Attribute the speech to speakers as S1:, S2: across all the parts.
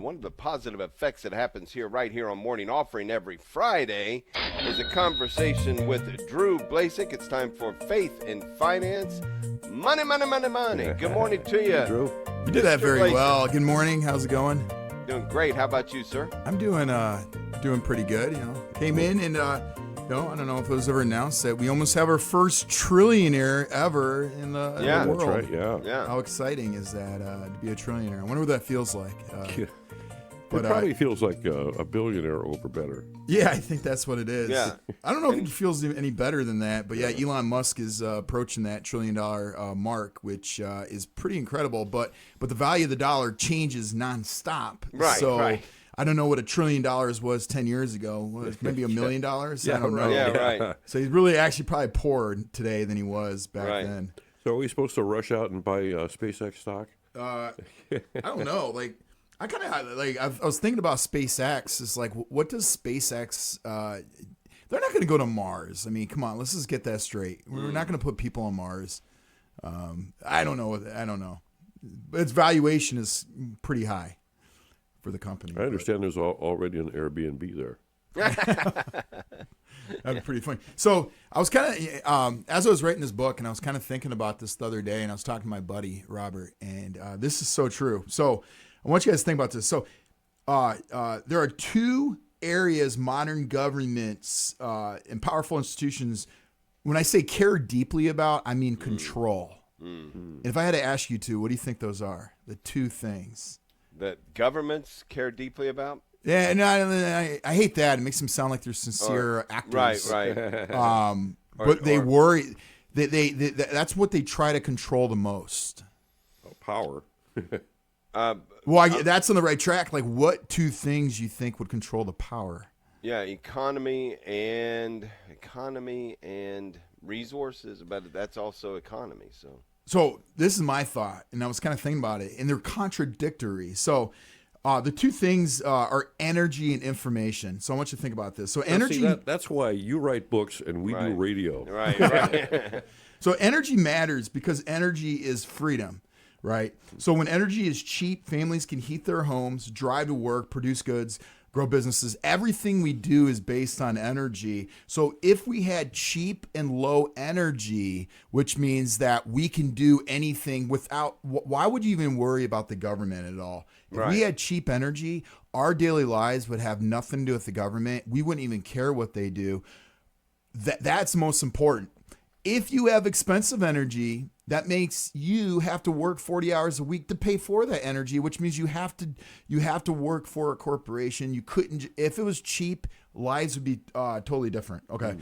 S1: One of the positive effects that happens right here on Morning Offering every Friday is a conversation with Drew Blazsikthe. It's time for Faith in Finance. Money, money, money, money. Good morning to you.
S2: Hey, Drew.
S3: You did that
S1: Mr.
S3: very
S1: Blazsikthe.
S3: well. Good morning. How's it going?
S1: Doing great. How about you, sir?
S3: I'm doing pretty good. Came in and I don't know if it was ever announced that we almost have our first trillionaire ever in the
S1: Yeah.
S3: world.
S2: That's right, yeah.
S3: How exciting is that to be a trillionaire? I wonder what that feels like.
S2: It probably feels like a billionaire over better.
S3: Yeah, I think that's what it is.
S1: Yeah.
S3: I don't know if it feels any better than that, but yeah, Elon Musk is approaching that $1 trillion mark, which is pretty incredible. But the value of the dollar changes nonstop.
S1: Right,
S3: So
S1: right.
S3: I don't know what $1 trillion was 10 years ago. Maybe $1 million?
S2: Yeah,
S3: I don't know.
S2: right.
S1: Yeah, right.
S3: So he's really actually probably poorer today than he was back
S1: Right.
S3: then.
S2: So are we supposed to rush out and buy SpaceX stock?
S3: I don't know. I kind of I was thinking about SpaceX. It's like, what does SpaceX? They're not going to go to Mars. I mean, come on, let's just get that straight. We're not going to put people on Mars. I don't know. But its valuation is pretty high for the company.
S2: I understand there's already an Airbnb there.
S3: That'd be pretty funny. So I was kind of, as I was writing this book, and I was kind of thinking about this the other day, and I was talking to my buddy Robert, and this is so true. So I want you guys to think about this. So there are two areas modern governments and powerful institutions, when I say care deeply about, I mean control. And if I had to ask you two, what do you think those are? The two things.
S1: That governments care deeply about?
S3: Yeah, and I hate that. It makes them sound like they're sincere actors.
S1: Right.
S3: But they worry. That's what they try to control the most.
S2: Oh, power.
S3: Well, that's on the right track. Like, what two things you think would control the power?
S1: Yeah, economy and resources, but that's also economy.
S3: So this is my thought, and I was kind of thinking about it, and they're contradictory. So the two things are energy and information. So I want you to think about this. So energy.
S2: See, that's why you write books and we do radio.
S1: Right.
S3: So energy matters because energy is freedom. Right. So when energy is cheap, families can heat their homes, drive to work, produce goods, grow businesses. Everything we do is based on energy. So if we had cheap and low energy, which means that we can do anything without, why would you even worry about the government at all? If we had cheap energy, our daily lives would have nothing to do with the government. We wouldn't even care what they do. That's most important. If you have expensive energy, that makes you have to work 40 hours a week to pay for that energy, which means you have to work for a corporation. You couldn't, if it was cheap, lives would be totally different. Okay.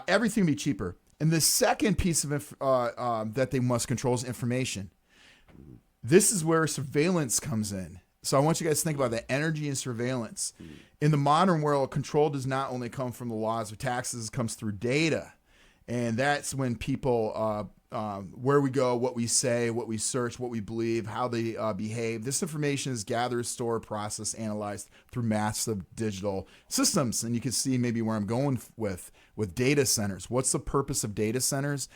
S3: Everything would be cheaper. And the second piece of that they must control is information. This is where surveillance comes in. So I want you guys to think about that energy and surveillance. In the modern world, control does not only come from the laws or taxes, it comes through data. And that's when people, where we go, what we say, what we search, what we believe, how they behave. This information is gathered, stored, processed, analyzed through massive digital systems. And you can see maybe where I'm going with data centers. What's the purpose of data centers?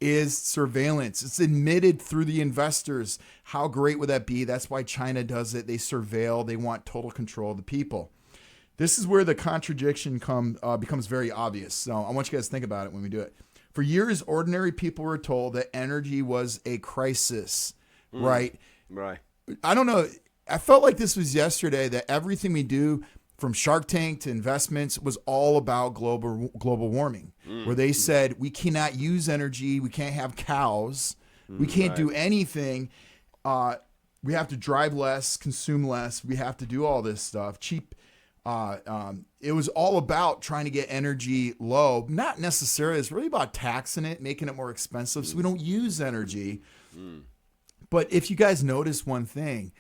S3: Is surveillance. It's admitted through the investors. How great would that be? That's why China does it. They surveil. They want total control of the people. This is where the contradiction becomes very obvious. So I want you guys to think about it when we do it. For years, ordinary people were told that energy was a crisis, right?
S1: Right.
S3: I don't know. I felt like this was yesterday, that everything we do from Shark Tank to investments was all about global warming, where they said we cannot use energy, we can't have cows, we can't do anything. We have to drive less, consume less. We have to do all this stuff. Cheap. It was all about trying to get energy low. Not necessarily. It's really about taxing it, making it more expensive so we don't use energy. But if you guys notice one thing,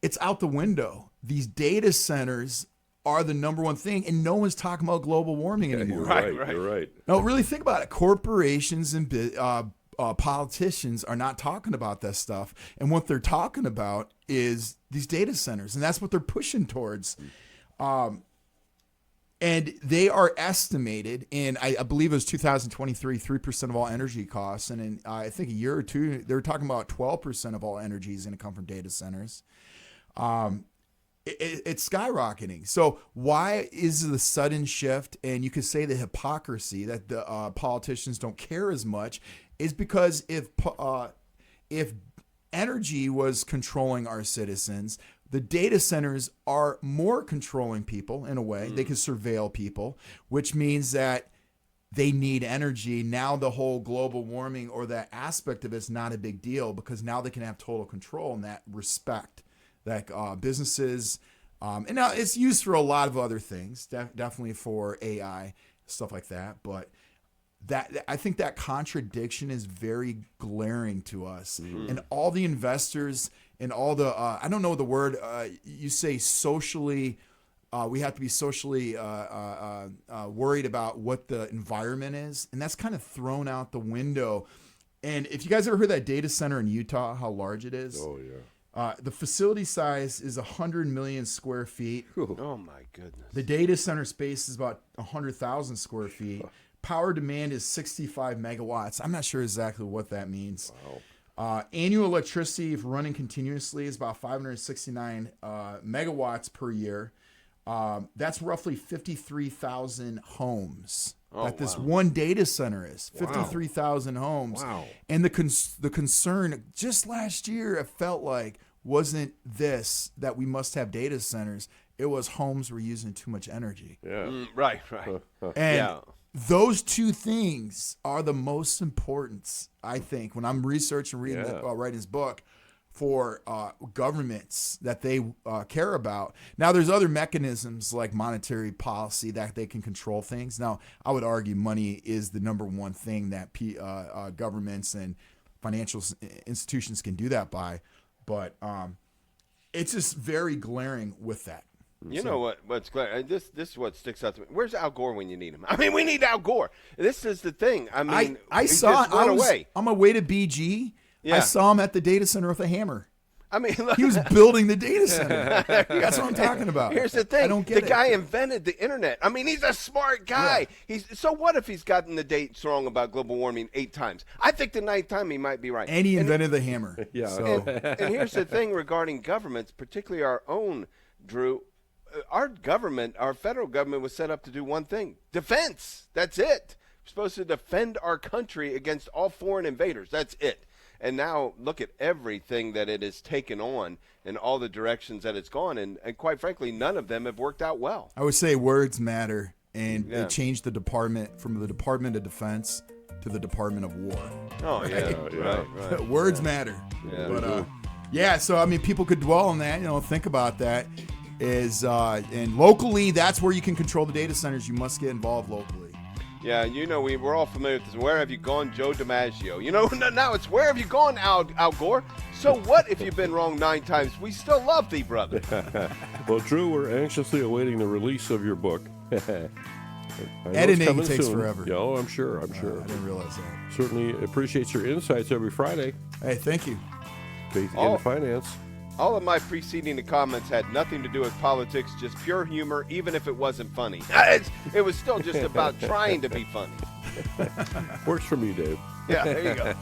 S3: it's out the window. These data centers are the number one thing, and no one's talking about global warming anymore.
S2: You're right.
S3: No, really think about it. Corporations and politicians are not talking about that stuff. And what they're talking about is these data centers, and that's what they're pushing towards. And they are estimated in, I believe it was 2023, 3% of all energy costs. And in, I think a year or two, they were talking about 12% of all energy is going to come from data centers. it's skyrocketing. So why is the sudden shift? And you could say the hypocrisy that the politicians don't care as much is because if energy was controlling our citizens, the data centers are more controlling people in a way. They can surveil people, which means that they need energy. Now the whole global warming or that aspect of it's not a big deal because now they can have total control in that respect. That businesses, and now it's used for a lot of other things, definitely for AI, stuff like that. But I think that contradiction is very glaring to us. And all the investors and all the, I don't know the word, you say socially, we have to be socially worried about what the environment is. And that's kind of thrown out the window. And if you guys ever heard that data center in Utah, how large it is?
S2: Oh, yeah.
S3: The facility size is 100 million square feet.
S1: Oh, my goodness.
S3: The data center space is about 100,000 square feet. Power demand is 65 megawatts. I'm not sure exactly what that means.
S2: Wow.
S3: Annual electricity, if running continuously, is about 569 megawatts per year. That's roughly 53,000 homes. That this one data center is 53,000 homes.
S2: Wow.
S3: And the concern just last year, it felt like wasn't this that we must have data centers. It was homes were using too much energy.
S2: Yeah.
S1: Right.
S3: And those two things are the most important, I think, when I'm researching, reading, writing this book for governments that they care about. Now, there's other mechanisms like monetary policy that they can control things. Now, I would argue money is the number one thing that governments and financial institutions can do that by. But it's just very glaring with that.
S1: You know what's clear? This is what sticks out to me. Where's Al Gore when you need him? I mean, we need Al Gore. This is the thing. I mean,
S3: I saw it. On my way to BG. Yeah. I saw him at the data center with a hammer.
S1: I mean, look,
S3: he was building the data center. That's what I'm talking about.
S1: Here's the thing.
S3: I don't get
S1: the guy invented the internet. I mean, he's a smart guy. Yeah. So what if he's gotten the dates wrong about global warming 8 times? I think the 9th time he might be right.
S3: And he invented the hammer.
S2: Yeah.
S3: So.
S1: And here's the thing regarding governments, particularly our own, Drew. Our government, our federal government, was set up to do one thing: defense. That's it. We're supposed to defend our country against all foreign invaders. That's it. And now look at everything that it has taken on and all the directions that it's gone. And quite frankly, none of them have worked out well.
S3: I would say words matter. And they changed the department from the Department of Defense to the Department of War.
S1: Oh, yeah. Right.
S3: Words matter. Yeah. But, so, I mean, people could dwell on that, think about that. And locally, that's where you can control the data centers. You must get involved locally.
S1: Yeah, we're all familiar with this. Where have you gone, Joe DiMaggio? Now it's where have you gone, Al Gore? So what if you've been wrong 9 times? We still love thee, brother.
S2: Well, Drew, we're anxiously awaiting the release of your book.
S3: Editing takes forever.
S2: Yeah, I'm sure.
S3: I didn't realize that.
S2: Certainly appreciates your insights every Friday.
S3: Hey, thank you.
S2: Faith in Finance.
S1: All of my preceding comments had nothing to do with politics, just pure humor, even if it wasn't funny. It was still just about trying to be funny.
S2: Works for me, Dave.
S1: Yeah, there you go.